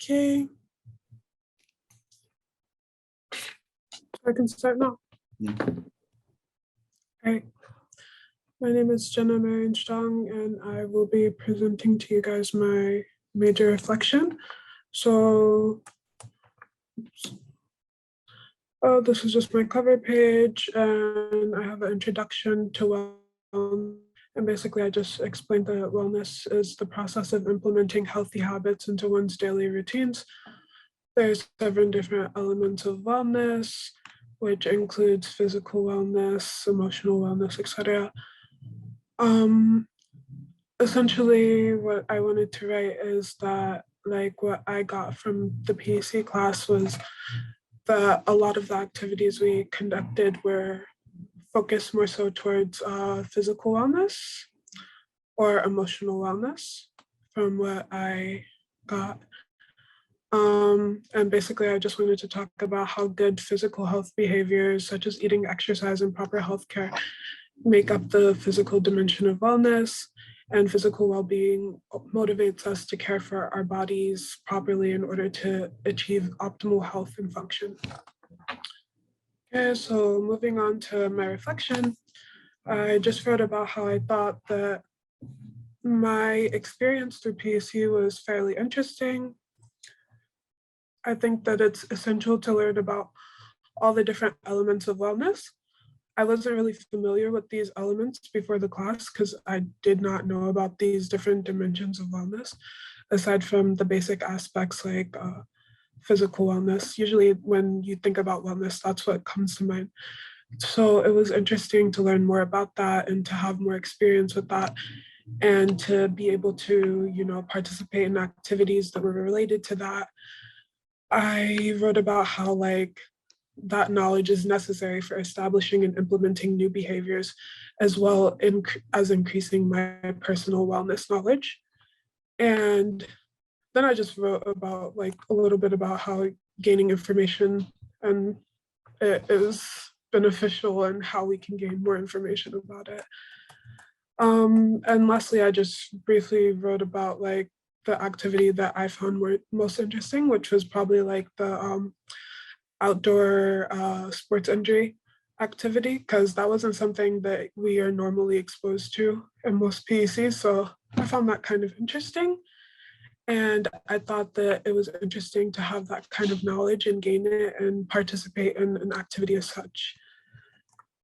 Okay. I can start now. Yeah. All right. My name is Jenna Marian Strong, and I will be presenting to you guys my major reflection. So, this is just my cover page, and I have an introduction to wellness. And basically, I just explained that wellness is the process of implementing healthy habits into one's daily routines. There's 7 different elements of wellness, which includes physical wellness, emotional wellness, etc. Essentially, what I wanted to write is that, like, what I got from the PEC class was that a lot of the activities we conducted were focused more so towards physical wellness or emotional wellness from what I got. And basically, I just wanted to talk about how good physical health behaviors, such as eating, exercise, and proper healthcare, make up the physical dimension of wellness. And physical well-being motivates us to care for our bodies properly in order to achieve optimal health and function. Okay, so moving on to my reflection, I just wrote about how I thought that my experience through PEC was fairly interesting. I think that it's essential to learn about all the different elements of wellness. I wasn't really familiar with these elements before the class because I did not know about these different dimensions of wellness, aside from the basic aspects like physical wellness. Usually when you think about wellness, that's what comes to mind. So it was interesting to learn more about that and to have more experience with that and to be able to, participate in activities that were related to that. I wrote about how that knowledge is necessary for establishing and implementing new behaviors, as well as increasing my personal wellness knowledge. And then I just wrote about a little bit about how gaining information and it is beneficial and how we can gain more information about it. And lastly, I just briefly wrote about the activity that I found most interesting, which was probably the outdoor sports injury activity, because that wasn't something that we are normally exposed to in most PECs. So I found that kind of interesting. And I thought that it was interesting to have that kind of knowledge and gain it and participate in an activity as such.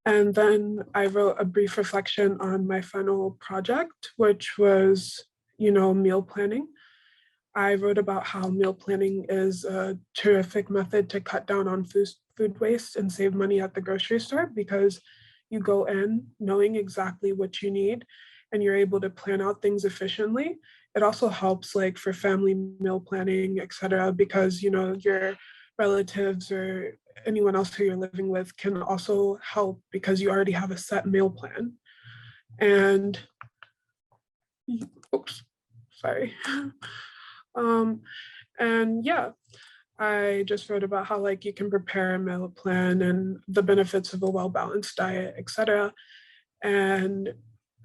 And then I wrote a brief reflection on my final project, which was, meal planning. I wrote about how meal planning is a terrific method to cut down on food waste and save money at the grocery store, because you go in knowing exactly what you need and you're able to plan out things efficiently. It also helps for family meal planning, etc., because your relatives or anyone else who you're living with can also help because you already have a set meal plan. And oops, sorry. And yeah, I just wrote about how you can prepare a meal plan and the benefits of a well-balanced diet, etc. And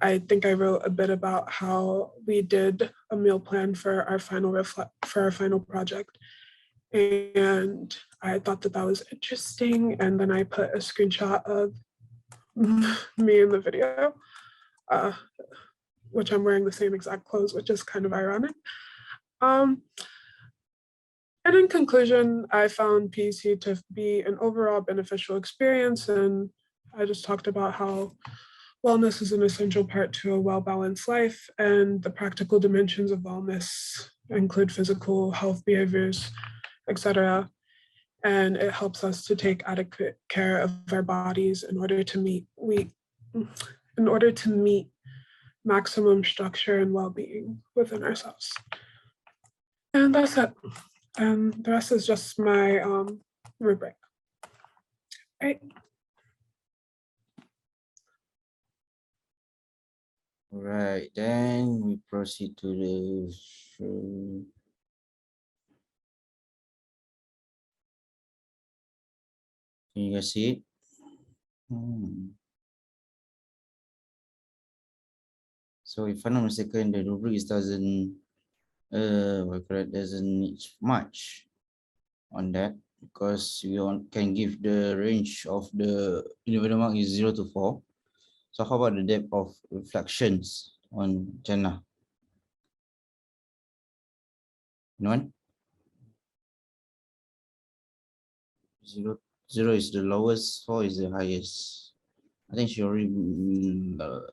I think I wrote a bit about how we did a meal plan for our final project. And I thought that was interesting. And then I put a screenshot of me in the video, which I'm wearing the same exact clothes, which is kind of ironic. And in conclusion, I found PEC to be an overall beneficial experience. And I just talked about how wellness is an essential part to a well-balanced life, and the practical dimensions of wellness include physical health behaviors, etc. And it helps us to take adequate care of our bodies in order to meet maximum structure and well-being within ourselves. And that's it. And the rest is just my rubric. Right. All right, then we proceed to the show. Can you guys see it? So if I'm not mistaken, the rubric is 2000 correct, doesn't need much on that because we can give the range of the individual mark is 0 to 4. So how about the depth of reflections on Jannah? Anyone? 0 is the lowest, 4 is the highest. I think she already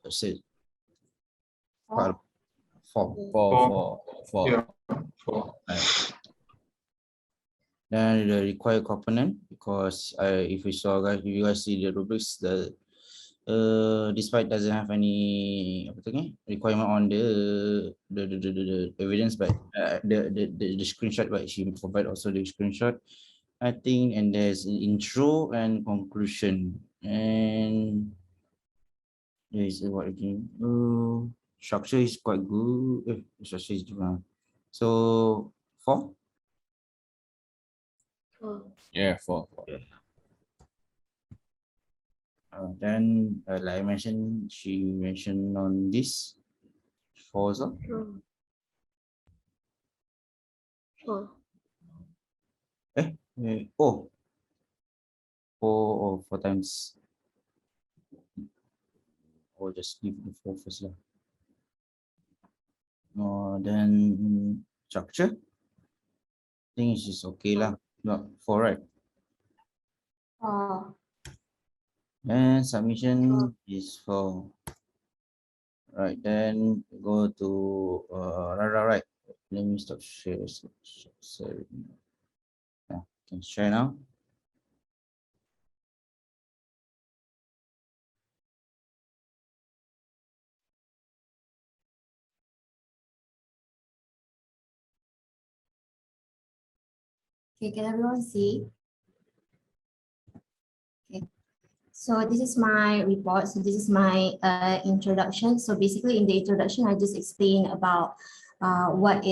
said 4. 4. Yeah, 4. Right. Then the required component, because if we saw guys, if you guys see the rubrics, the despite doesn't have any requirement on the evidence, but the screenshot, but she provide also the screenshot, I think, and there's an intro and conclusion, and there is what again? Structure is quite good. Structure is different. So 4. Yeah, 4. Then, like I mentioned, she mentioned on this 4 also. Oh, 4 times. Or just leave the 4 first lah. Then structure, I think it's just okay lah. Not 4, right? And submission is 4. Right, then go to right. Let me stop share. Yeah, can share now. Okay, can everyone see? Okay, so this is my report. So this is my introduction. So basically in the introduction, I just explain about what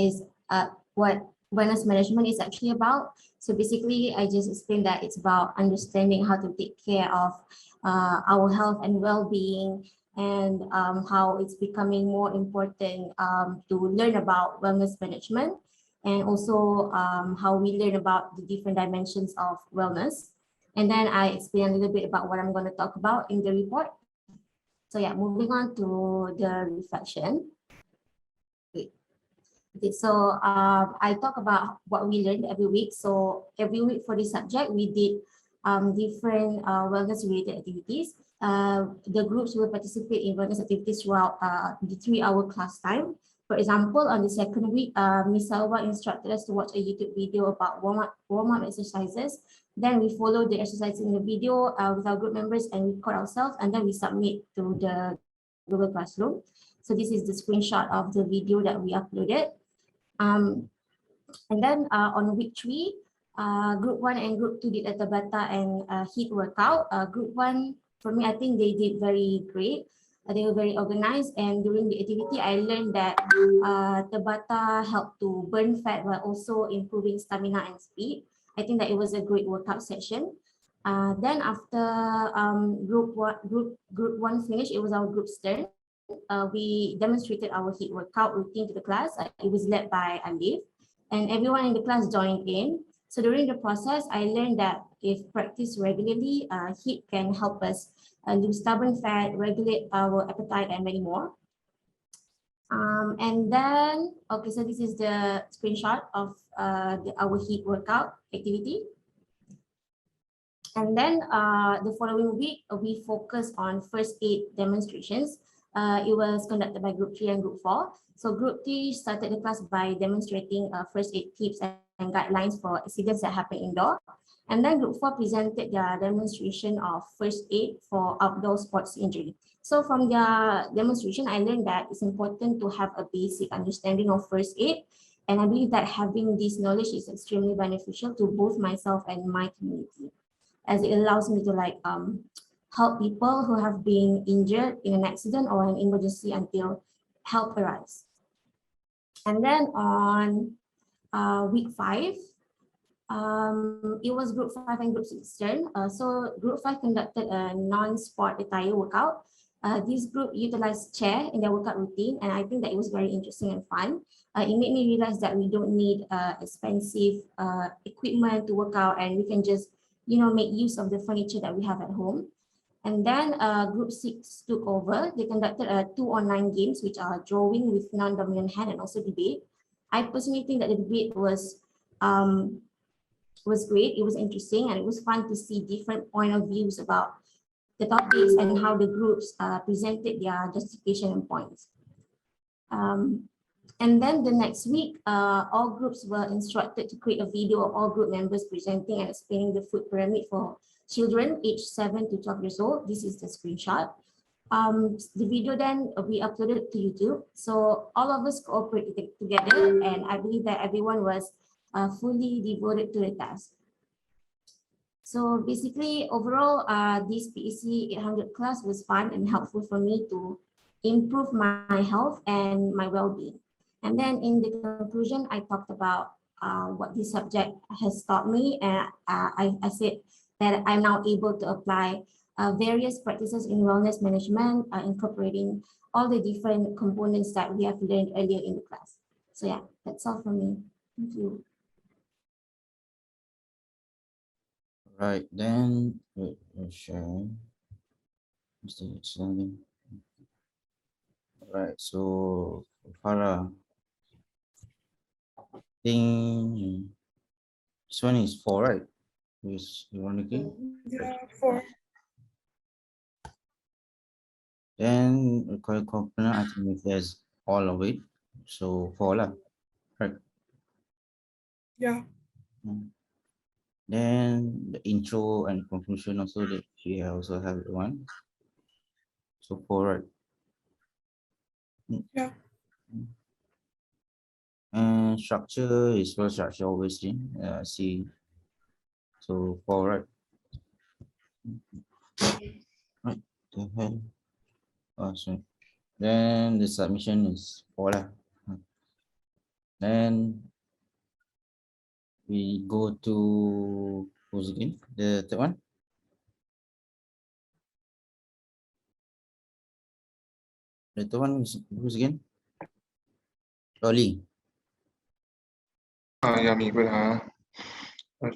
wellness management is actually about. So basically, I just explained that it's about understanding how to take care of our health and well-being, and how it's becoming more important to learn about wellness management, and also how we learn about the different dimensions of wellness. And then I explain a little bit about what I'm going to talk about in the report. So yeah, moving on to the reflection. Okay, so I talk about what we learned every week. So every week for this subject, we did different wellness related activities. The groups will participate in wellness activities throughout the 3-hour class time. For example, on the second week, Ms. Salwa instructed us to watch a YouTube video about warm-up exercises. Then we follow the exercises in the video with our group members and record ourselves, and then we submit to the Google Classroom. So this is the screenshot of the video that we uploaded. And then on week 3, group 1 and group 2 did a Tabata and HIIT workout. Group 1, for me, I think they did very great. They were very organized, and during the activity, I learned that Tabata helped to burn fat while also improving stamina and speed. I think that it was a great workout session. Then after group one finished, it was our group's turn. We demonstrated our HIIT workout routine to the class. It was led by Alif, and everyone in the class joined in. So during the process, I learned that if practiced regularly, HIIT can help us lose stubborn fat, regulate our appetite, and many more. And then, okay, so this is the screenshot of our HIIT workout activity. And then the following week, we focused on first aid demonstrations. It was conducted by group 3 and group 4. So group 3 started the class by demonstrating first aid tips and guidelines for accidents that happen indoor. And then group 4 presented their demonstration of first aid for outdoor sports injury. So from their demonstration, I learned that it's important to have a basic understanding of first aid. And I believe that having this knowledge is extremely beneficial to both myself and my community, as it allows me to help people who have been injured in an accident or an emergency until help arrives. And then on week 5, it was group 5 and group 6 turn. So group 5 conducted a non-sport attire workout. This group utilized chair in their workout routine, and I think that it was very interesting and fun. It made me realize that we don't need expensive equipment to work out, and we can just, make use of the furniture that we have at home. And then group 6 took over. They conducted 2 online games, which are drawing with non-dominant hand and also debate. I personally think that the debate was great. It was interesting, and it was fun to see different point of views about the topics and how the groups presented their justification and points. And then the next week, all groups were instructed to create a video of all group members presenting and explaining the food pyramid for children aged 7 to 12 years old. This is the screenshot. The video then we uploaded to YouTube. So all of us cooperated together, and I believe that everyone was fully devoted to the task. So basically, overall, this PEC 800 class was fun and helpful for me to improve my health and my well-being. And then in the conclusion, I talked about what this subject has taught me, and I said that I'm now able to apply various practices in wellness management, incorporating all the different components that we have learned earlier in the class. So yeah, that's all from me. Thank you. Right, then we'll share. Right, so Farah, think this one is 4, right? Is you want to give? Yeah, 4. Then required component, I think it has all of it. So 4 lah, right? Yeah. Then the intro and conclusion also that we also have one. So 4, right? Yeah. And structure is well structure obviously. See. So 4, right? Right. The hell. Oh, sorry. Then the submission is 4 lah. Then we go to who's again? The third one. The third one is who's again? Rolly. Yeah, me, but I'll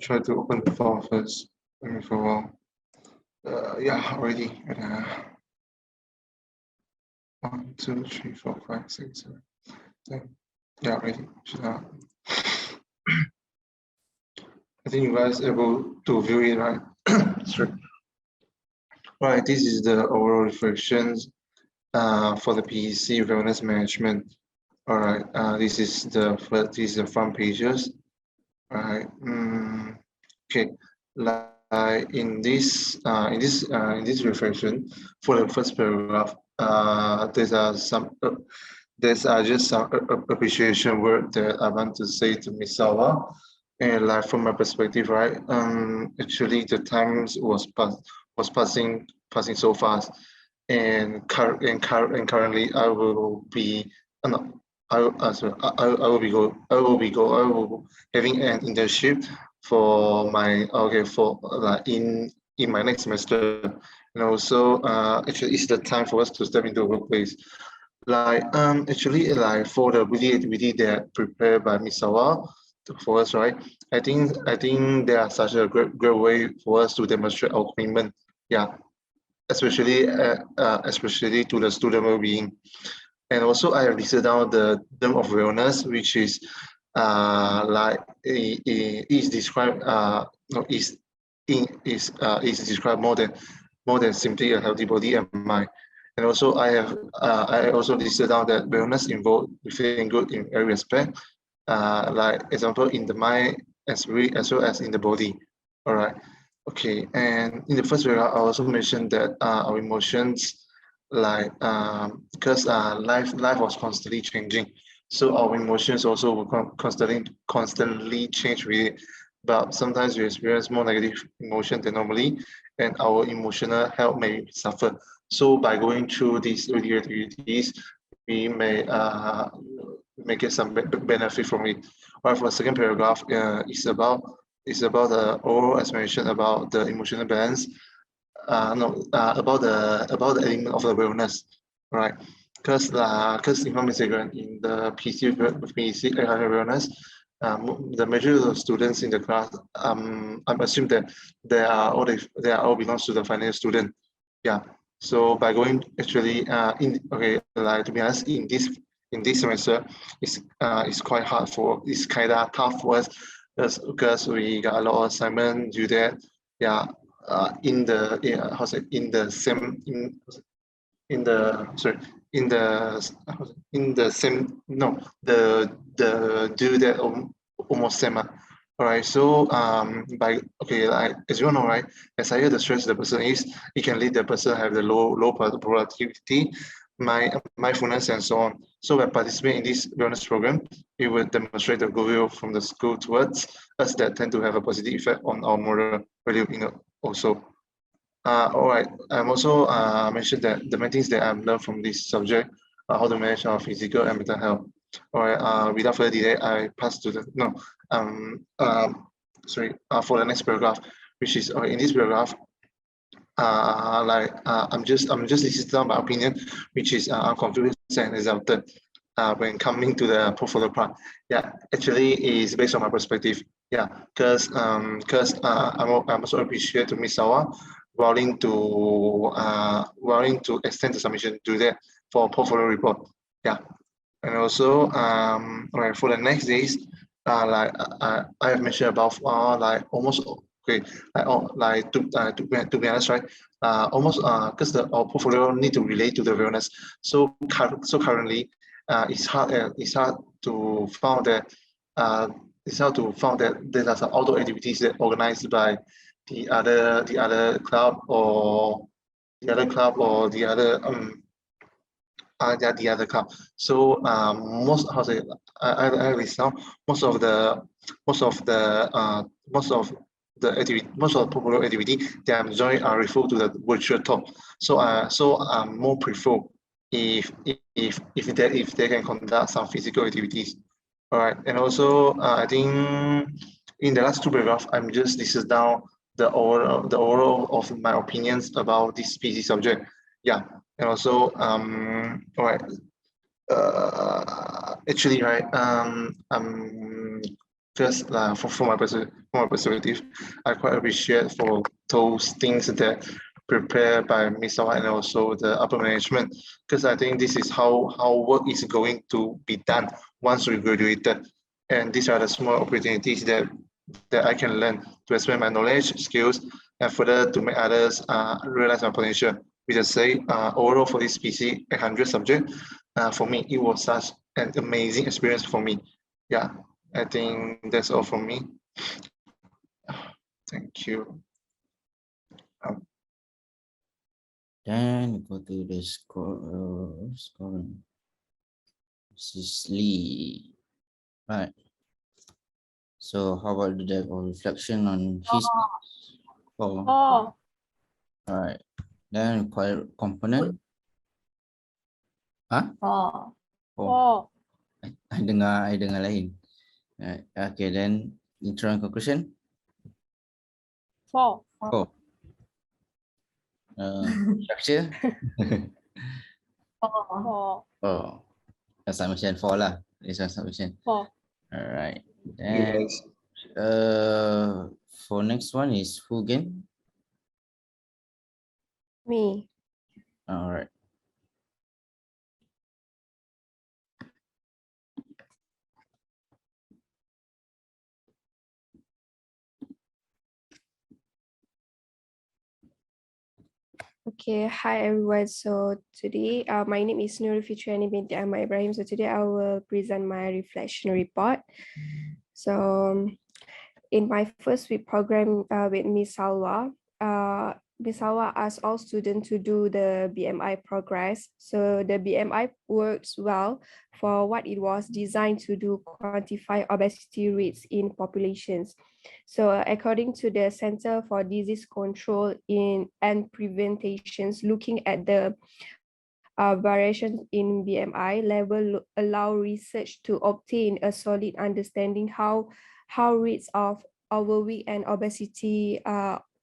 try to open the file first. Wait me for a while. Yeah, already. But, 1, 2, 3, 4, 5, 6, 7, 10. Yeah, already. I think you guys able to view it, right? Sorry. Right, this is the overall reflections for the PEC wellness management. All right, this is the front pages. All right. Okay. Like in this reflection for the first paragraph, there's just some appreciation word that I want to say to Miss Sawa. And like from my perspective, right? Actually, the times was passing so fast, and currently I will be I will be having an internship for my in my next semester, and also actually it's the time for us to step into the workplace. Like actually like for the activity that prepared by Ms. Sawa for us, right? I think they are such a great way for us to demonstrate our commitment. Yeah, especially to the student well-being. And also I have listed down the term of wellness, which is is described is described more than simply a healthy body and mind. And also I also listed down that wellness involves feeling good in every aspect, like example in the mind and spirit as well as in the body. All right. Okay. And in the first paragraph, I also mentioned that our emotions, like because life was constantly changing, so our emotions also will constantly change with it. But sometimes we experience more negative emotion than normally, and our emotional health may suffer. So by going through these activities, we may get some benefit from it. Right, for the second paragraph, is about the overall explanation about the emotional balance. about the element of the wellness, right? Because if I'm mistaken, in the PEC wellness, the majority of the students in the class, I'm assuming that they are all belongs to the final student. Yeah. So by going actually like to be honest, in this semester, it's quite hard it's kind of tough for us because we got a lot of assignment due that. Yeah. In the in the same in the sorry in the same no the due that almost same. All right, so like as you know, right, as higher the stress the person is, it can lead the person have the low productivity, mindfulness and so on. So by participating in this wellness program, it will demonstrate the goodwill from the school towards us that tend to have a positive effect on our moral value also. All right. I'm also mentioned that the main things that I've learned from this subject are how to manage our physical and mental health. All right. Without further delay, I pass to the no. Sorry. For the next paragraph, which is in this paragraph, I'm just listing down my opinion, which is I'm confused and exalted. When coming to the portfolio part, yeah, actually is based on my perspective. Yeah, because I'm also appreciate to Miss Sawa willing to extend the submission to that for portfolio report. Yeah, and also right, for the next days, I have mentioned about like almost okay, to be honest, right, almost because our portfolio need to relate to the wellness. So currently, it's hard to found that there are some outdoor activities that organized by the other club or the other club or the other club. So most how to say I list now most of the activity, most of the popular activity that I'm joining are referred to the virtual talk. So I'm more prefer if they can conduct some physical activities. All right, and also I think in the last two paragraphs I'm just listed down the overall of my opinions about this PC subject. Yeah, and also all right, actually right just from my perspective, I quite appreciate for those things that prepared by Miss Sawa and also the upper management, because I think this is how work is going to be done once we graduated, and these are the small opportunities that I can learn to expand my knowledge, skills, and further to make others realize my potential. We just say overall for this PC 800 subject, for me it was such an amazing experience for me. Yeah, I think that's all from me. Thank you. Then go to the scoring. This is Lee. Right. So how about the depth of reflection on his four? All right. Then required component. Huh? Four. I dengar lain. Okay, then intro and conclusion. Four. Structure. Oh, submission 4 lah. This one submission. 4. All right. Then Yes. for next one is who again? Me. All right. Okay, hi everyone. So today, my name is Nurul Fitriani binti Ahmad Ibrahim. So today I will present my reflection report. So in my first week program with Miss Salwa, Miss Salwa asked all students to do the BMI progress. So the BMI works well for what it was designed to do, quantify obesity rates in populations. So according to the Center for Disease Control and Preventations, looking at the variations in BMI level allow research to obtain a solid understanding how rates of overweight and obesity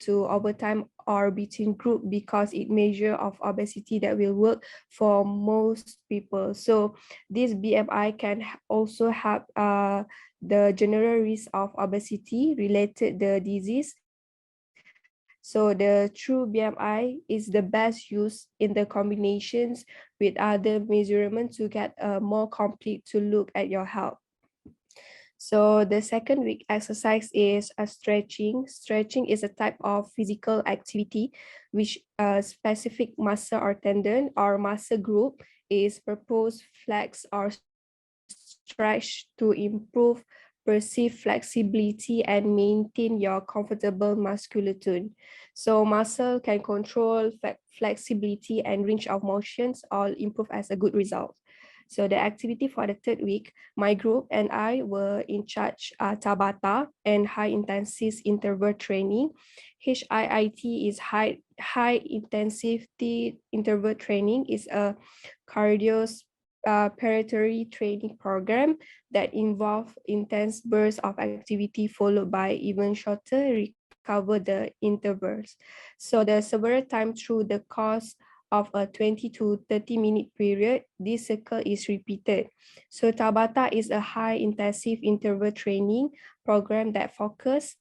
to overtime or between group because it measure of obesity that will work for most people. So this BMI can also help the general risk of obesity related the disease. So the true BMI is the best used in the combinations with other measurements to get a more complete to look at your health. So the second week exercise is a stretching. Stretching is a type of physical activity which a specific muscle or tendon or muscle group is proposed flex or stretch to improve perceived flexibility and maintain your comfortable muscular tone. So muscle can control flexibility and range of motions all improve as a good result. So the activity for the third week, my group and I were in charge Tabata and high intensity interval training. HIIT is high intensity interval training is a cardio preparatory training program that involve intense bursts of activity followed by even shorter recover the intervals. So the several times through the course of a 20 to 30-minute period, this cycle is repeated. So Tabata is a high-intensive interval training program that focuses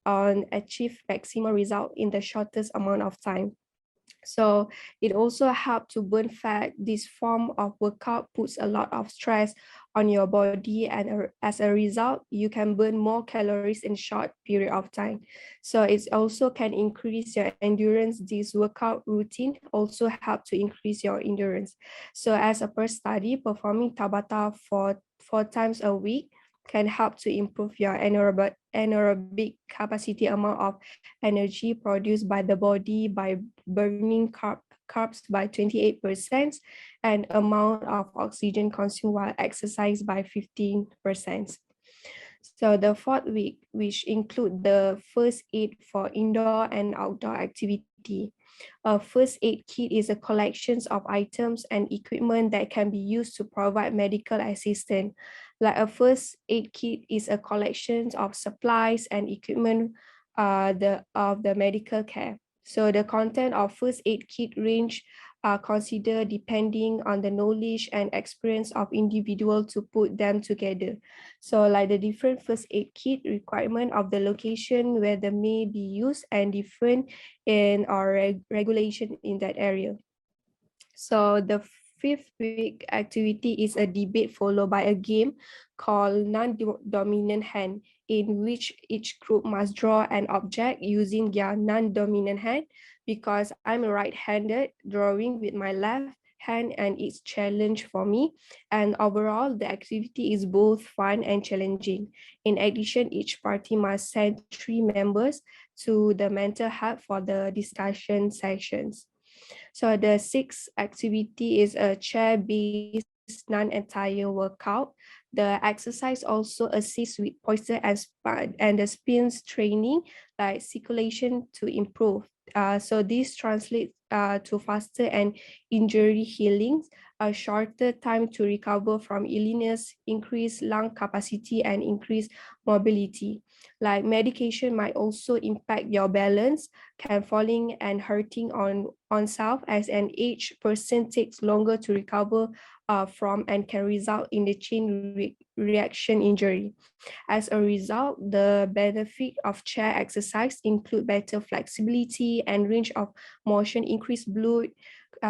on achieve maximal result in the shortest amount of time. So it also helps to burn fat. This form of workout puts a lot of stress on your body, and as a result, you can burn more calories in short period of time. So it also can increase your endurance. This workout routine also help to increase your endurance. So as a per study, performing Tabata for 4 times a week can help to improve your anaerobic capacity amount of energy produced by the body by burning carbs by 28% and amount of oxygen consumed while exercise by 15%. So the fourth week, which include the first aid for indoor and outdoor activity. A first aid kit is a collection of items and equipment that can be used to provide medical assistance. Like a first aid kit is a collection of supplies and equipment of the medical care. So the content of first aid kit range are considered depending on the knowledge and experience of individual to put them together. So like the different first aid kit requirement of the location where they may be used and different in our regulation in that area. So the fifth week activity is a debate followed by a game called non-dominant hand, in which each group must draw an object using their non-dominant hand. Because I'm right-handed, drawing with my left hand and it's challenge for me. And overall, the activity is both fun and challenging. In addition, each party must send 3 members to the mental health for the discussion sessions. So the sixth activity is a chair-based non-entire workout. The exercise also assists with posture and the spins training, like circulation to improve. So this translates to faster and injury healings, a shorter time to recover from illness, increased lung capacity, and increased mobility. Like medication might also impact your balance, can falling and hurting on self as an aged person takes longer to recover from and can result in the chain reaction injury. As a result, the benefit of chair exercise include better flexibility and range of motion, increased blood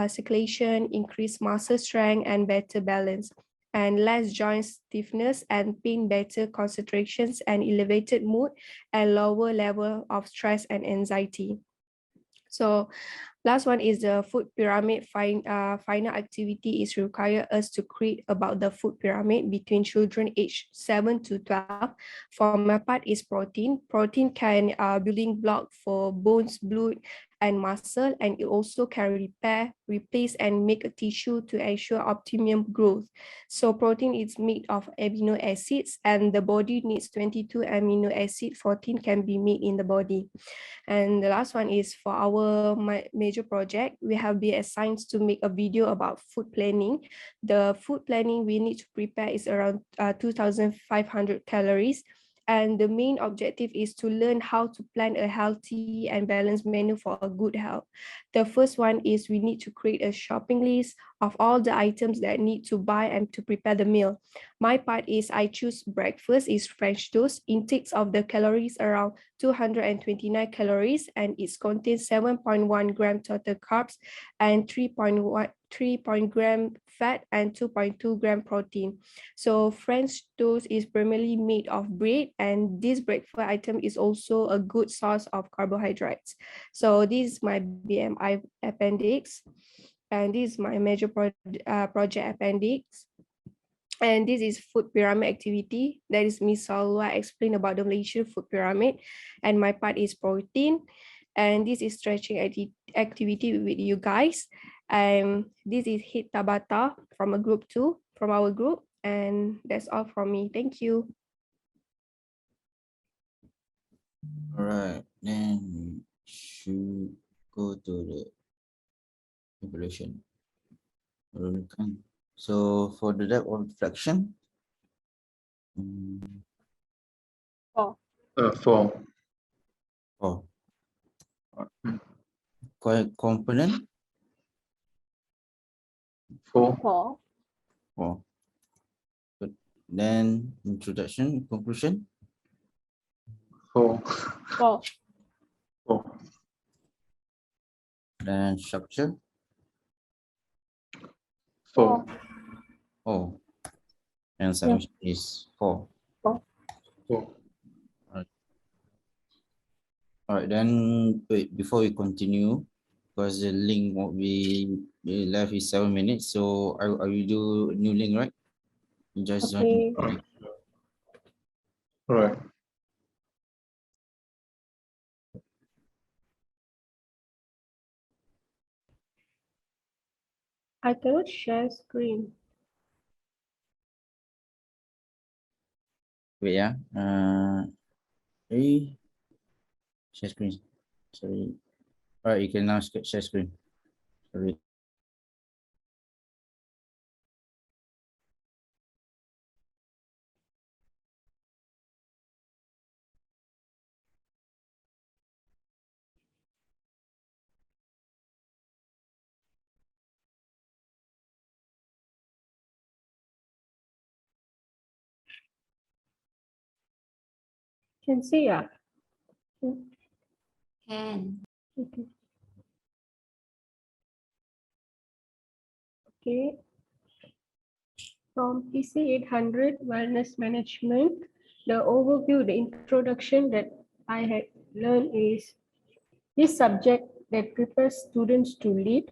circulation, increased muscle strength, and better balance, and less joint stiffness and pain, better concentrations and elevated mood, and lower level of stress and anxiety. So last one is the food pyramid. Final activity is require us to create about the food pyramid between children aged 7 to 12. For my part is protein. Protein can building block for bones, blood, and muscle, and it also can repair, replace, and make a tissue to ensure optimum growth. So protein is made of amino acids, and the body needs 22 amino acids. 14 can be made in the body. And the last one is for our major project, we have been assigned to make a video about food planning. The food planning we need to prepare is around 2,500 calories. And the main objective is to learn how to plan a healthy and balanced menu for a good health. The first one is we need to create a shopping list of all the items that need to buy and to prepare the meal. My part is I choose breakfast is French toast, intakes of the calories around 229 calories, and it contains 7.1 gram total carbs and 3.1 gram fat and 2.2 gram protein. So French toast is primarily made of bread, and this breakfast item is also a good source of carbohydrates. So this is my BMI appendix, and this is my major project appendix. And this is food pyramid activity. That is Miss Salwa explained about the Malaysian food pyramid. And my part is protein. And this is stretching activity with you guys. And this is hit Tabata from a group 2 from our group. And that's all from me. Thank you. All right, then we should go to the evaluation. So for the depth of reflection, Four. oh, component, Four. oh, good. Then introduction, conclusion, Four. then structure, Four. oh, and submission is 4. Four. All right, then wait, before we continue, because the link won't be left is 7 minutes, so I will do new link, right? You just Okay. join. All right. I cannot share screen. Wait, yeah. Share screen. Sorry. All right, you can now share screen. Sorry. Can see, yeah. Can. Okay. Okay. From PC 800 Wellness Management, the overview, the introduction that I had learned is this subject that prepares students to lead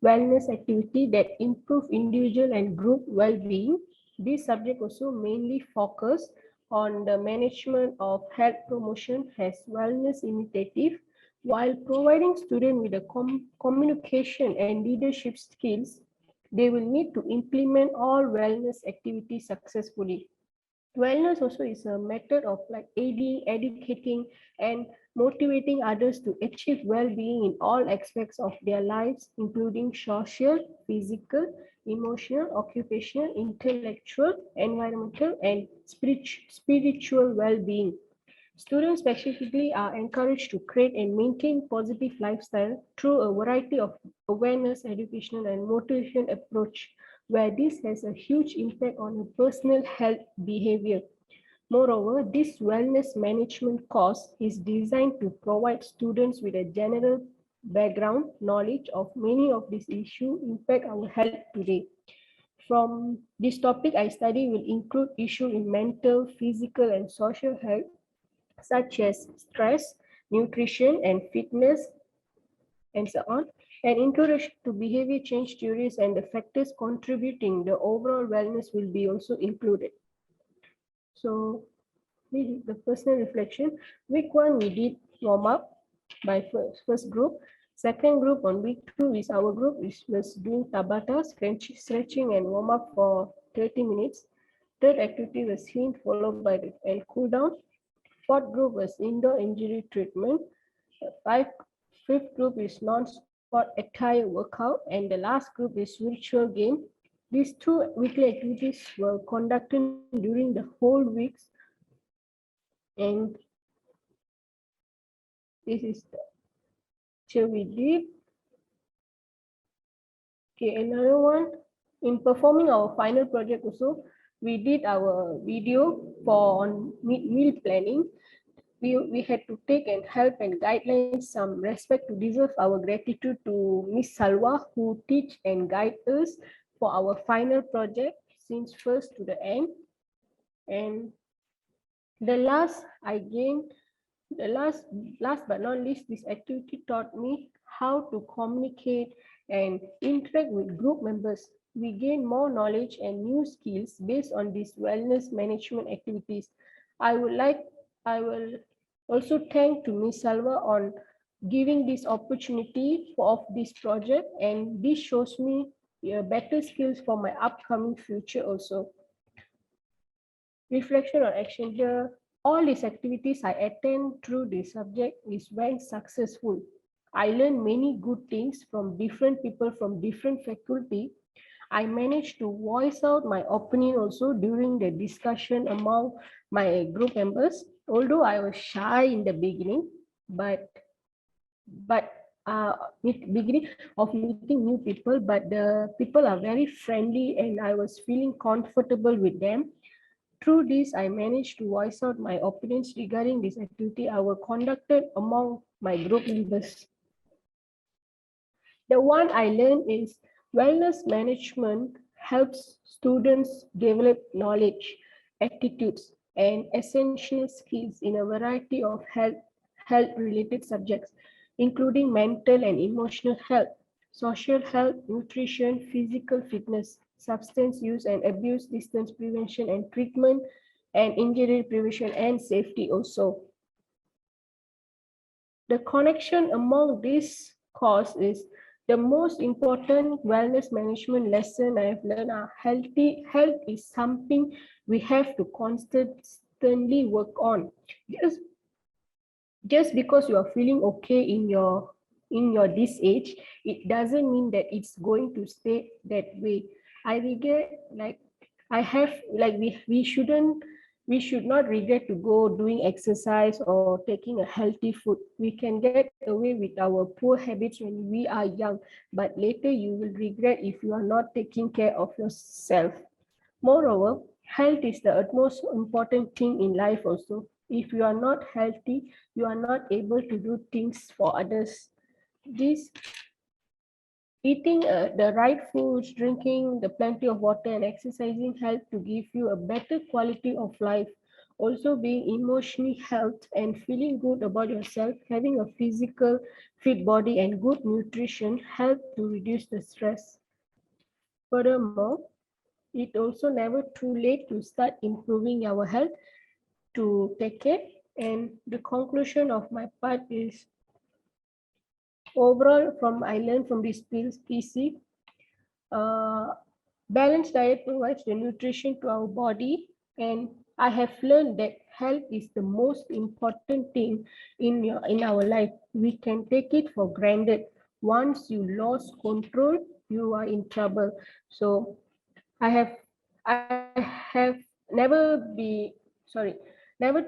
wellness activity that improve individual and group well-being. This subject also mainly focus on the management of health promotion as wellness initiative, while providing students with the communication and leadership skills they will need to implement all wellness activities successfully. Wellness also is a method of like aiding, educating, and motivating others to achieve well-being in all aspects of their lives, including social, physical, emotional, occupational, intellectual, environmental, and spiritual well-being. Students specifically are encouraged to create and maintain positive lifestyle through a variety of awareness, educational, and motivation approach, where this has a huge impact on a personal health behavior. Moreover, this wellness management course is designed to provide students with a general background knowledge of many of these issues impact our health today. From this topic I study will include issues in mental, physical, and social health, such as stress, nutrition, and fitness, and so on. An introduction to behavior change theories and the factors contributing the overall wellness will be also included. So this is the personal reflection. Week 1, we did warm up by first group. Second group on week 2 is our group was doing Tabata, stretching and warm up for 30 minutes. Third activity was heat followed by the cool down. Fourth group was indoor injury treatment. Fifth group is non-sport attire workout, and the last group is virtual game. These 2 weekly activities were conducted during the whole weeks And this is the picture we did. Okay, another one, in performing our final project also, we did our video for on meal planning. We had to take and help and guidelines some respect to deserve our gratitude to Miss Salwa, who teach and guide us for our final project since first to the end. And the last but not least, this activity taught me how to communicate and interact with group members. We gain more knowledge and new skills based on these wellness management activities. I will also thank to Ms. Salva on giving this opportunity of this project, and this shows me better skills for my upcoming future also. Reflection on action here. All these activities I attend through this subject is when successful. I learned many good things from different people from different faculty. I managed to voice out my opinion also during the discussion among my group members. Although I was shy in the beginning, but beginning of meeting new people, but the people are very friendly and I was feeling comfortable with them. Through this, I managed to voice out my opinions regarding this activity I was conducted among my group members. The one I learned is wellness management helps students develop knowledge, attitudes, and essential skills in a variety of health-related subjects, including mental and emotional health, social health, nutrition, physical fitness, substance use and abuse, distance prevention and treatment, and injury prevention and safety also. The connection among this course is the most important wellness management lesson I have learned. Health is something we have to constantly work on. Just because you are feeling okay in your this age, it doesn't mean that it's going to stay that way. I regret, like I have, like we should not regret to go doing exercise or taking a healthy food. We can get away with our poor habits when we are young, but later you will regret if you are not taking care of yourself. Moreover, health is the utmost important thing in life also. If you are not healthy, you are not able to do things for others. This eating the right foods, drinking the plenty of water and exercising help to give you a better quality of life. Also being emotionally healthy and feeling good about yourself, having a physical fit body and good nutrition help to reduce the stress. Furthermore, it also never too late to start improving our health to take care. And the conclusion of my part is overall I learned from this PEC, balanced diet provides the nutrition to our body, and I have learned that health is the most important thing in our life. We can take it for granted. Once you lose control, you are in trouble. So I have never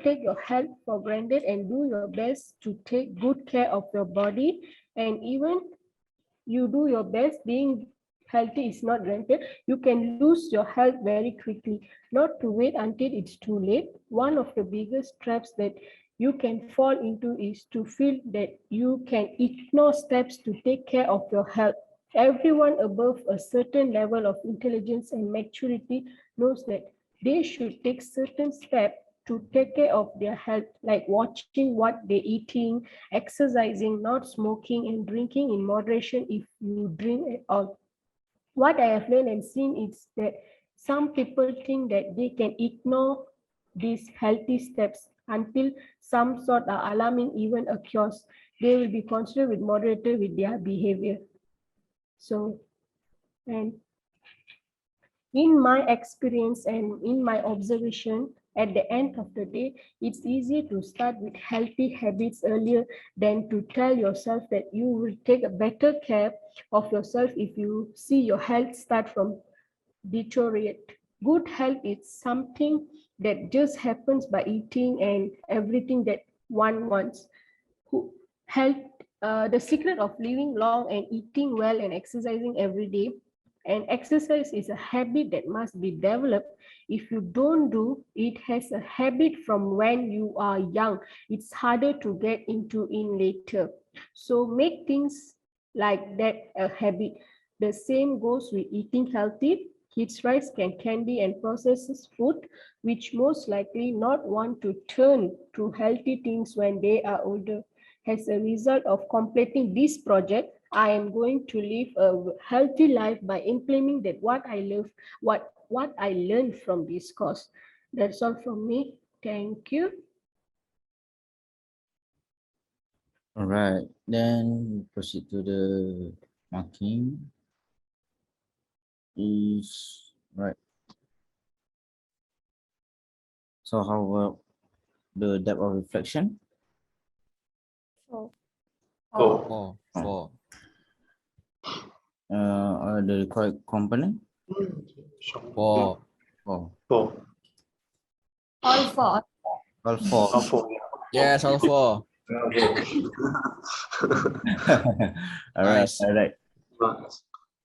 take your health for granted and do your best to take good care of your body. And even you do your best, being healthy is not granted. You can lose your health very quickly, not to wait until it's too late. One of the biggest traps that you can fall into is to feel that you can ignore steps to take care of your health. Everyone above a certain level of intelligence and maturity knows that they should take certain steps to take care of their health, like watching what they're eating, exercising, not smoking, and drinking in moderation if you drink at all. What I have learned and seen is that some people think that they can ignore these healthy steps until some sort of alarming event occurs. They will be considered with moderator with their behavior. So, and in my experience and in my observation, at the end of the day, it's easier to start with healthy habits earlier than to tell yourself that you will take a better care of yourself if you see your health start from deteriorate. Good health is something that just happens by eating and everything that one wants. Who health, the secret of living long and eating well and exercising every day. And exercise is a habit that must be developed. If you don't do it has a habit from when you are young, it's harder to get into in later. So make things like that a habit. The same goes with eating healthy. Kids rice can candy and processed food, which most likely not want to turn to healthy things when they are older. As a result of completing this project, I am going to live a healthy life by implementing that what I love, what I learned from this course. That's all from me. Thank you. All right, then proceed to the marking. Is right. So how about the depth of reflection? So, Oh, Four. The required component? Four. Oh, four. All four. all four. Oh, four. Yes, all four. Okay. All right, Nice. all right.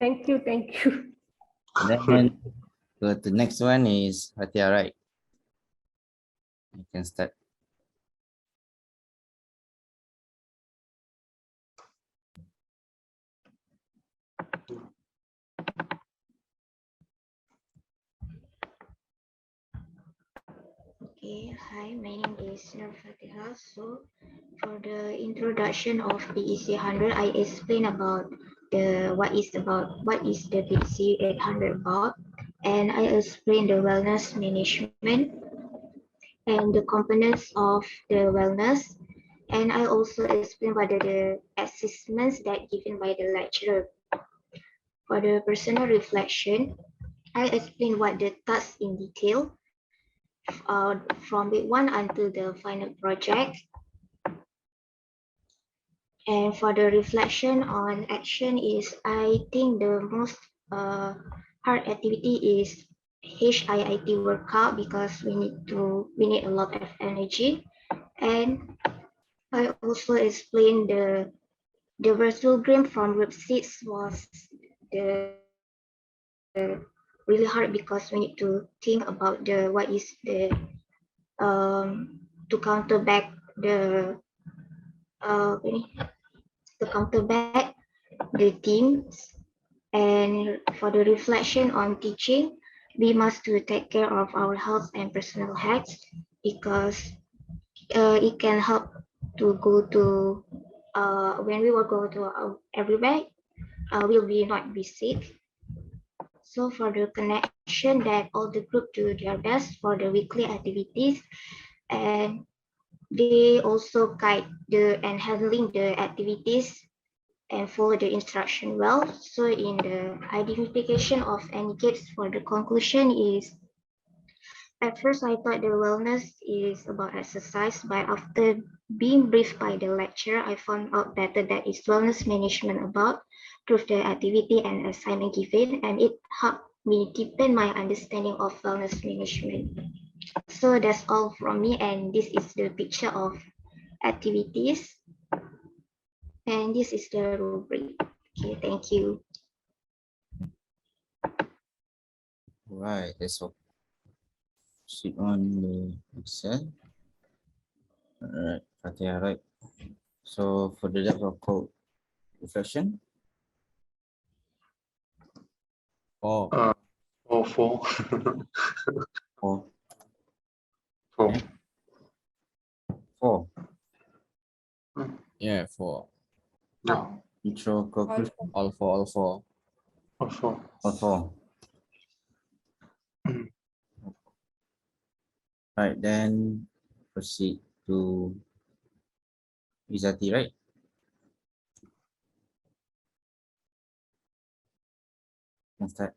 thank you, thank you. Then the next one is Hatia, right? You can start. Okay, hi, my name is Nur Fatiha. So, for the introduction of PEC 100, I explain about what is the PEC 800 about, and I explain the wellness management and the components of the wellness, and I also explain what are the assessments that given by the lecturer. For the personal reflection, I explain what the tasks in detail from week 1 until the final project. And for the reflection on action is, I think the most hard activity is HIIT workout because we need a lot of energy. And I also explained the virtual game from group 6 was the really hard because we need to think about what is the to counter back to counter back the teams. And for the reflection on teaching, we must to take care of our health and personal health because it can help to go to when we will go to everywhere, will be not be sick. So for the connection that all the group do their best for the weekly activities, and they also guide and handling the activities and follow the instruction well. So in the identification of any gaps for the conclusion is, at first I thought the wellness is about exercise, but after being briefed by the lecturer, I found out better that it's wellness management about through the activity and assignment given, and it helped me deepen my understanding of wellness management. So that's all from me, and this is the picture of activities, and this is the rubric. Okay, thank you. Right, that's all. Sit on the Excel. All right, Hatia, right? So for the depth of code reflection, Four. Oh, four. four, Four. four. Yeah, four. Yeah. Intro conclusion, All four. Oh, four. all four. Right, then proceed to Izati, right? Can start.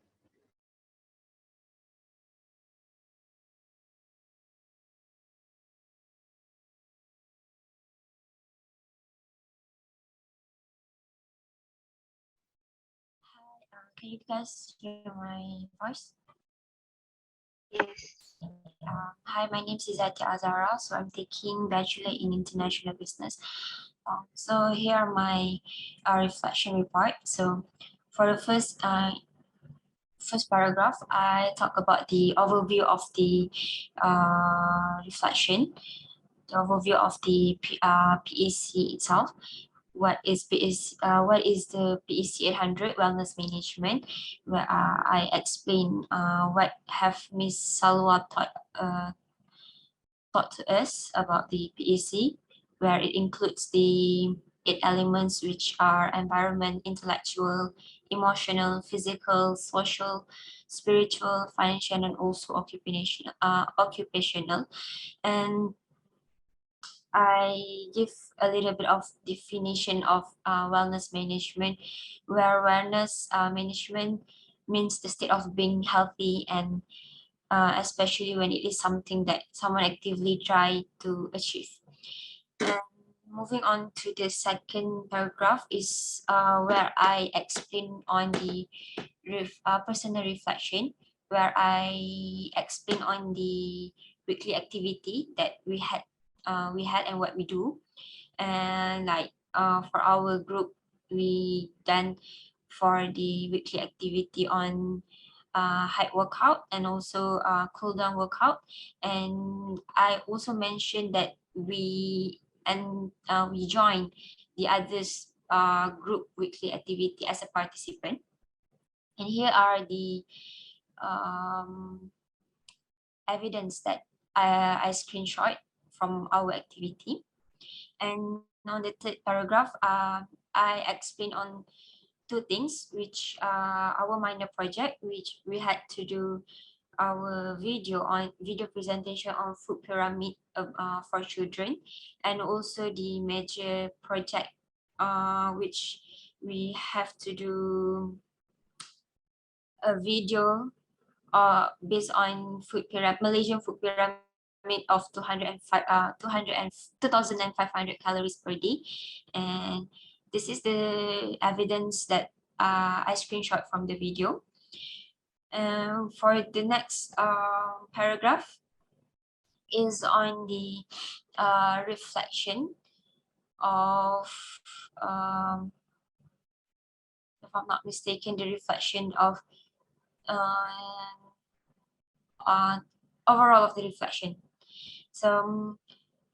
Can you guys hear my voice? Yes. Hi, my name is Izati Azara. So I'm taking Bachelor in International Business. So here are my reflection report. So for the first paragraph, I talk about the overview of the reflection, the overview of the PEC itself. What is the PEC 800 Wellness Management, where I explain what have Miss Salwa taught to us about the PEC, where it includes the 8 elements, which are environment, intellectual, emotional, physical, social, spiritual, financial, and also occupational. And I give a little bit of definition of wellness management, where wellness management means the state of being healthy, and especially when it is something that someone actively try to achieve. And moving on to the second paragraph is where I explain on the personal reflection, where I explain on the weekly activity that we had and what we do. And like for our group, we done for the weekly activity on height workout and also cool down workout. And I also mentioned that we join the others group weekly activity as a participant. And here are the evidence that I screenshot from our activity. And on the third paragraph, I explain on two things, which our minor project, which we had to do our video presentation on food pyramid for children, and also the major project which we have to do a video based on Malaysian food pyramid of 2,500 calories per day. And this is the evidence that I screenshot from the video. For the next paragraph is on the reflection of, if I'm not mistaken, the reflection of overall of the reflection. So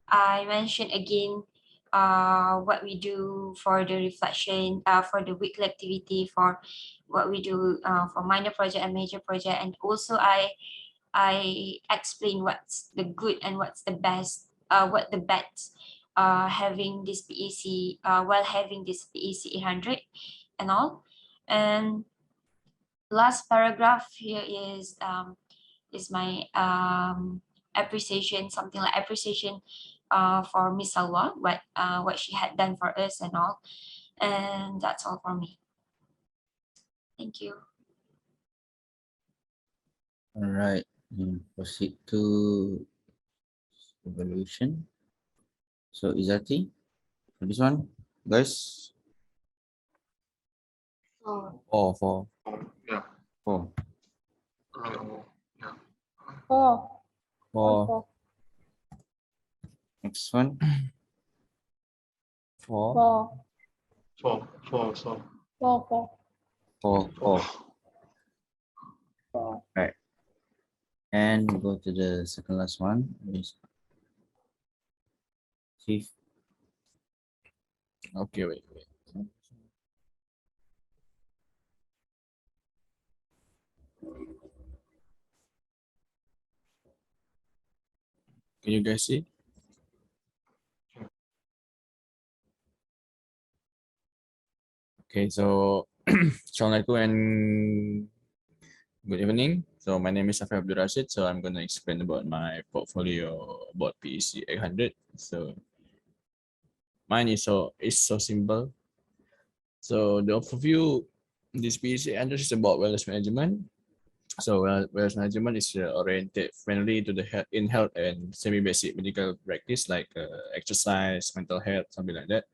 I mentioned again what we do for the reflection, for the weekly activity, for what we do for minor project and major project. And also I explain what's the good and what's the best, what the bad having this PEC, while having this PEC 800 and all. And last paragraph here is my appreciation, something like appreciation for Miss Salwa, what she had done for us and all. And that's all for me. Thank you. All right, proceed to evaluation. So Izati, for this one, guys. So, Four. Yeah. 4. Yeah. Four. Next one. Four. Four. So. 4. Right. And go to the second last one. Chief. Okay, wait. Can you guys see? Okay, so Assalamualaikum and good evening. So my name is Safi Abdul Rashid. So I'm going to explain about my portfolio about PEC 800. So mine is so simple. So the overview, this PEC 800 is about wellness management. So wellness management is oriented friendly to the health and semi-basic medical practice like exercise, mental health, something like that.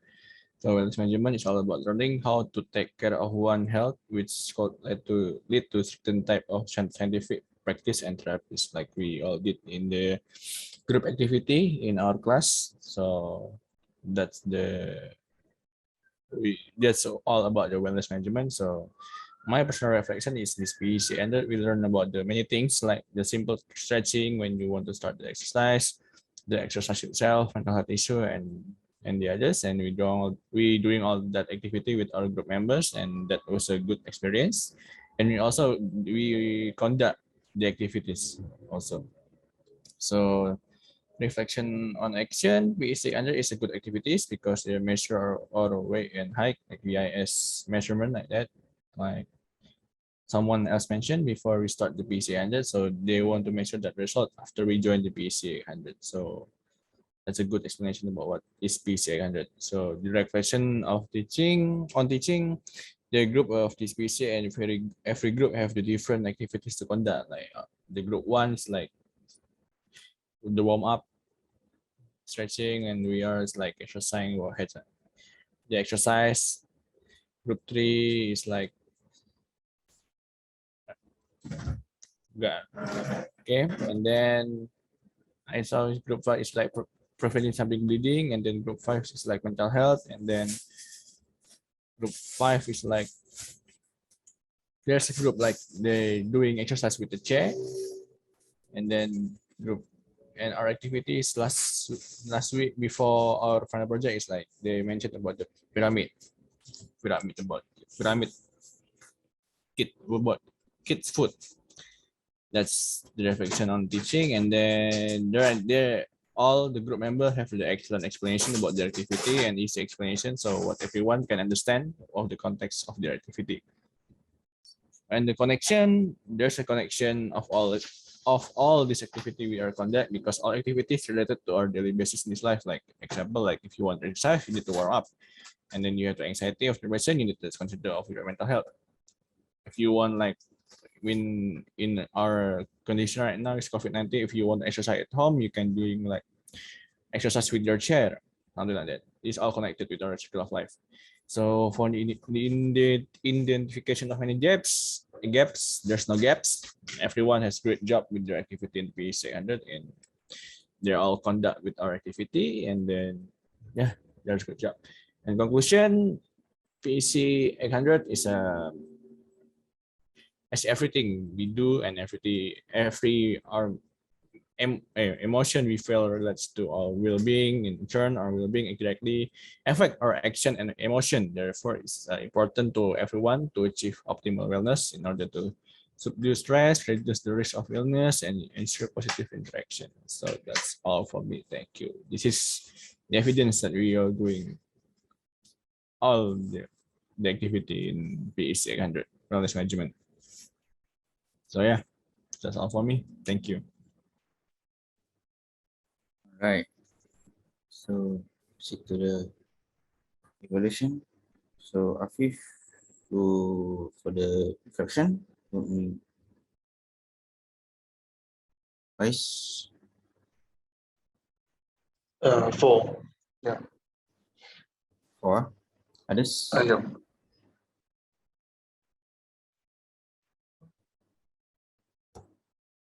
So wellness management is all about learning how to take care of one health, which could lead to certain type of scientific practice and therapies like we all did in the group activity in our class. So that's that's all about the wellness management. So my personal reflection is this PEC, and we learn about the many things like the simple stretching when you want to start the exercise itself, mental health issue, and the others. And we doing all that activity with our group members, and that was a good experience. And we conduct the activities also. So reflection on action, PEC under is a good activities because they measure our weight and height, like VIS measurement like that, like someone else mentioned before we start the PEC 100. So they want to measure that result after we join the PEC 100. So that's a good explanation about what is PEC 100. So the reflection of teaching, the group of this PEC and every group have the different activities to conduct. Like the group 1 is like the warm up, stretching, and we are like exercising our heads. The exercise. Group 3 is like okay, and then I saw group 5 is like preventing something bleeding, and then group 5 is like mental health, and then group 5 is like there's a group like they doing exercise with the chair, and then and our activities last week before our final project is like they mentioned about the pyramid kids food. That's the reflection on teaching, and then there all the group members have the excellent explanation about their activity and easy explanation, so what everyone can understand of the context of their activity. And the connection, there's a connection of all this activity we are conduct because all activities related to our daily basis in this life. Like example, like if you want to exercise, you need to warm up, and then you have the anxiety of depression, you need to consider of your mental health. If you want like when in our condition right now is COVID-19, if you want to exercise at home, you can doing like exercise with your chair, something like that. It's all connected with our circle of life. So for the identification of any gaps, there's no gaps. Everyone has great job with their activity in PEC 100, and they're all conduct with our activity, and then yeah, there's good job. And conclusion, PEC 800 is a as everything we do and every our emotion we feel relates to our well-being. In turn, our well-being directly affect our action and emotion. Therefore, it's important to everyone to achieve optimal wellness in order to subdue stress, reduce the risk of illness, and ensure positive interaction. So that's all for me. Thank you. This is the evidence that we are doing all the activity in PEC 100 wellness management. So yeah, that's all for me. Thank you. Right. So proceed to the evaluation. So Afif, for the reflection, Vice. 4. Yeah. 4. Others. Yeah.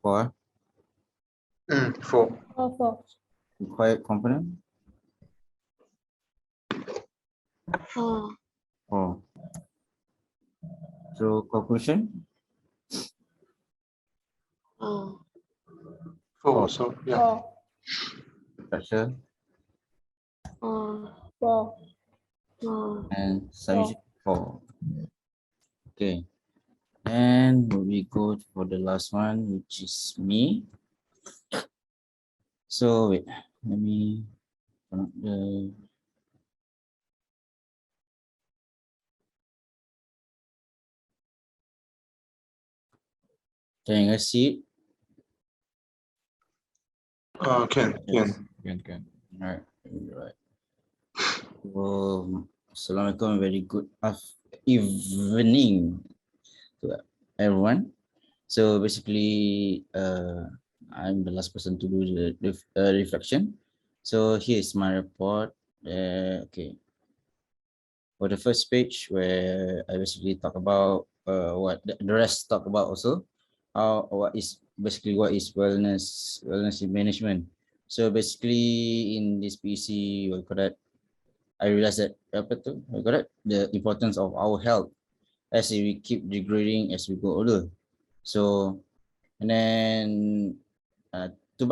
4. 4. Required component. 4. 4. So conclusion. 4. 4. So yeah. Structure 4. 4. and submission 4. Okay. And we go for the last one, which is me. So wait, let me turn up the can you guys see it? Can. Can. All right. Well, Assalamualaikum, very good evening to everyone. So basically, I'm the last person to do the reflection. So here is my report. Okay. For the first page, where I basically talk about what the rest talk about also. what is wellness management. So basically in this PC, what you call that, I realized that the importance of our health as we keep degrading as we go older. So and then to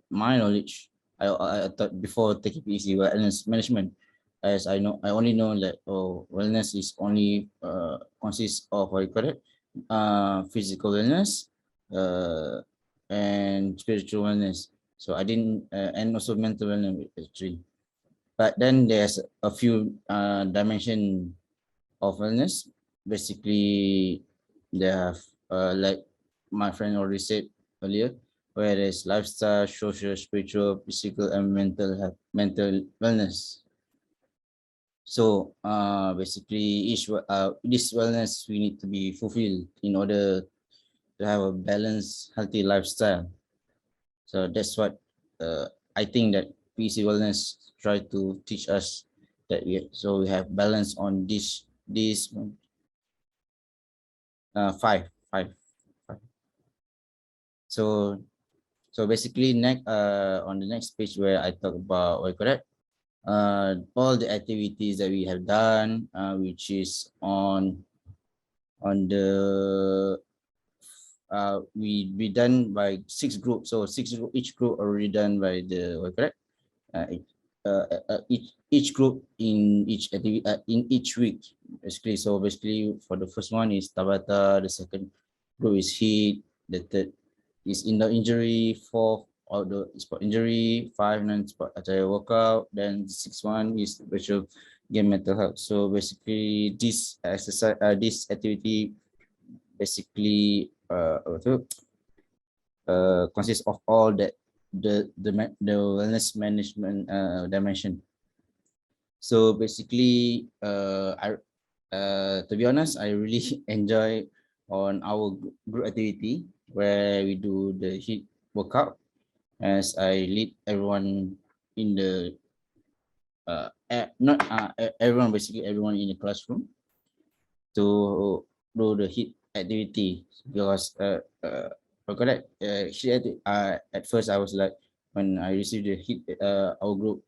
my knowledge, I thought before taking PC wellness management, as I only know that wellness is only consists of what you call it, physical wellness, and spiritual wellness. So I didn't and also mental wellness actually. But then there's a few dimension of wellness. Basically, they have like my friend already said earlier, where there's lifestyle, social, spiritual, physical, and mental wellness. So basically, this wellness we need to be fulfilled in order to have a balanced, healthy lifestyle. So that's what I think that PC Wellness try to teach us, that we have balance on this five. So basically next on the next page where I talk about what you call that, all the activities that we have done, which is on the we done by 6 groups. So each group already done by the what you call that, each group in each activity in each week basically. So basically for the first one is Tabata, the second group is Heat, the third is indoor injury, fourth outdoor sport injury, 5 non-sport attire workout, then the sixth one is virtual game mental health. So basically this exercise, this activity basically consists of all that the wellness management dimension. So basically, to be honest, I really enjoy on our group activity where we do the HIIT workout, as I lead everyone in the everyone, basically everyone in the classroom to do the HIIT activity. Because correct, at first I was like, when I received the HIIT, our group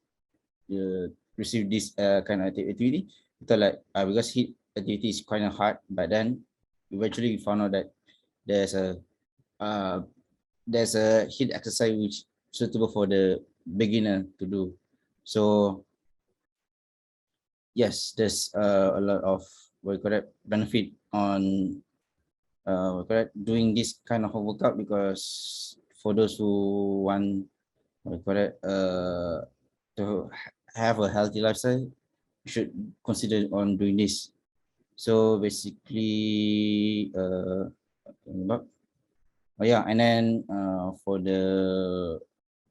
receive this kind of activity, I thought like because HIIT activity is kind of hard, but then eventually we found out that there's a HIIT exercise which suitable for the beginner to do. So yes, there's a lot of what you call that, benefit on doing this kind of workout, because for those who want what you call it, to have a healthy lifestyle, you should consider on doing this. So basically, and then for the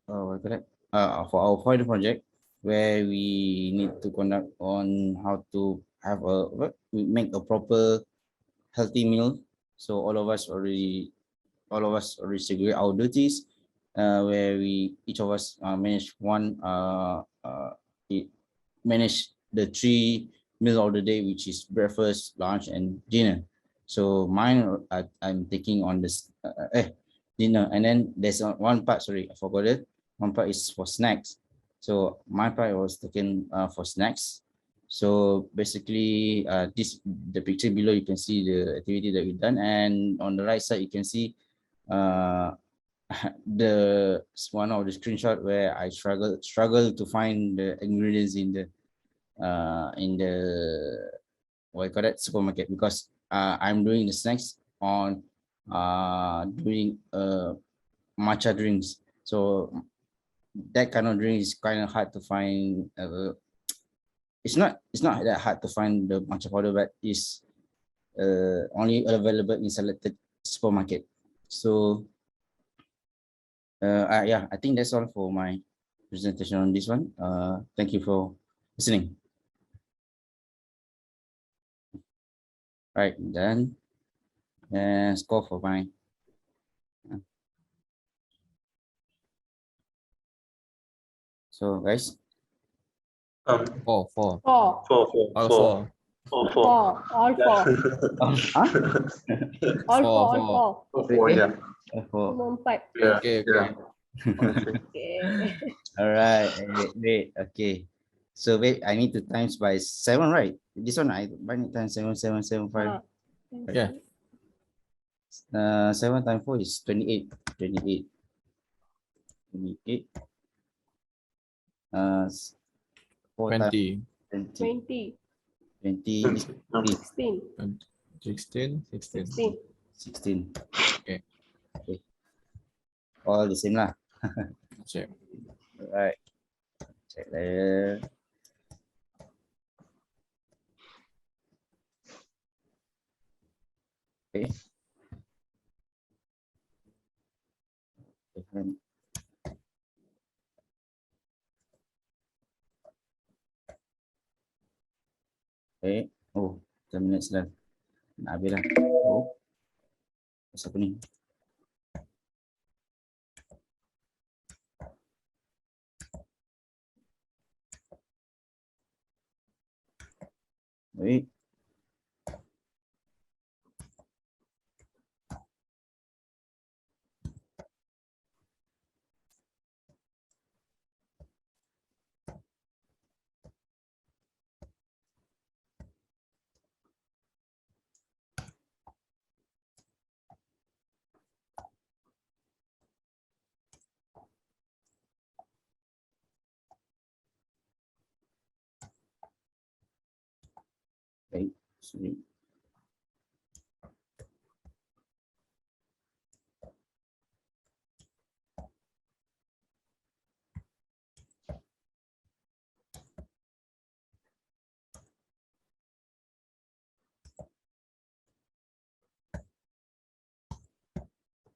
what you call it, for our final project, where we need to conduct on how to have we make a proper healthy meal. So all of us already segregate our duties, where each of us manage manage the 3 meal of the day, which is breakfast, lunch, and dinner. So mine, I'm taking on this dinner, and then there's one part. Sorry, I forgot it. One part is for snacks. So my part was taken for snacks. So basically, the picture below, you can see the activity that we've done, and on the right side you can see the one of the screenshot where I struggle to find the ingredients in the what you call that, supermarket, because I'm doing the snacks on doing matcha drinks. So that kind of drink is kind of hard to find. It's not that hard to find the matcha powder, but it's only available in selected supermarket. So yeah, I think that's all for my presentation on this one. Thank you for listening. Right, then score for my so guys. Four. Four. Four. Oh, Four. All four. Huh? All Four, four. All four. four. Oh, yeah. Four. Cuma 4. Yeah. Okay, Yeah. okay. Okay. All right. Wait. Okay. So wait, I need to times by 7, right? This one I need times 7, 7, 7, 5. Yeah. 7 times 4 is 28. 28. 28. 4 times 20, 20. 20. 20 is 16. 16, 16. 16. 16. Okay. Okay. All the same lah. Check. Alright. Check there. Okay. Different. Okay. Oh, 10 minutes dah. Nak habis lah. Oh. Pasal apa ni? Wait. Wait. Sorry.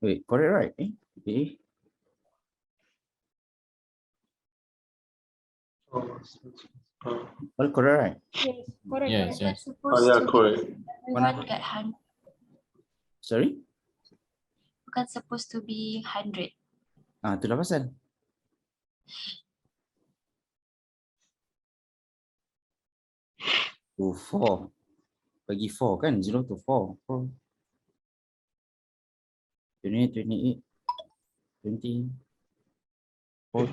Wait, correct, right? Okay. All correct, right? Yes. Correct. Yes, Correct. yes. Oh, yeah, correct. Everyone get 100. Sorry? Bukan supposed to be 100. Itulah pasal. Oh, 4. Bagi 4 kan? 0 to 4. 4. 28, 28. 20. 4.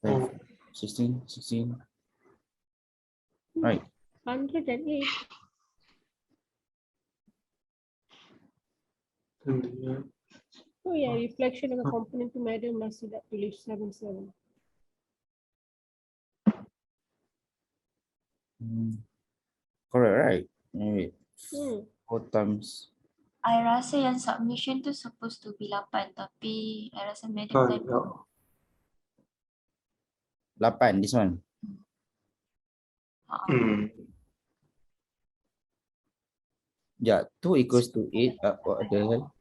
5. 16. 16. Right. 108. Oh yeah, reflection of a component to matter must be that to 7. Correct, right? Wait. Hmm. 4 times. I rasa yang submission tu supposed to be 8 tapi I rasa madam Oh, typo. yeah. 8, this one. Yeah, 2 equals to 8. What the hell?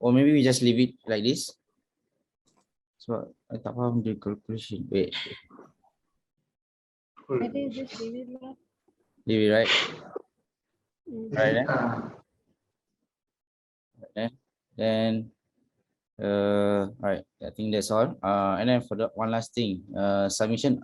Or maybe we just leave it like this. So I tak faham the calculation. Wait, I think just leave it lah. leave it, right? Right then. Then right, I think that's all. And then for the one last thing, submission.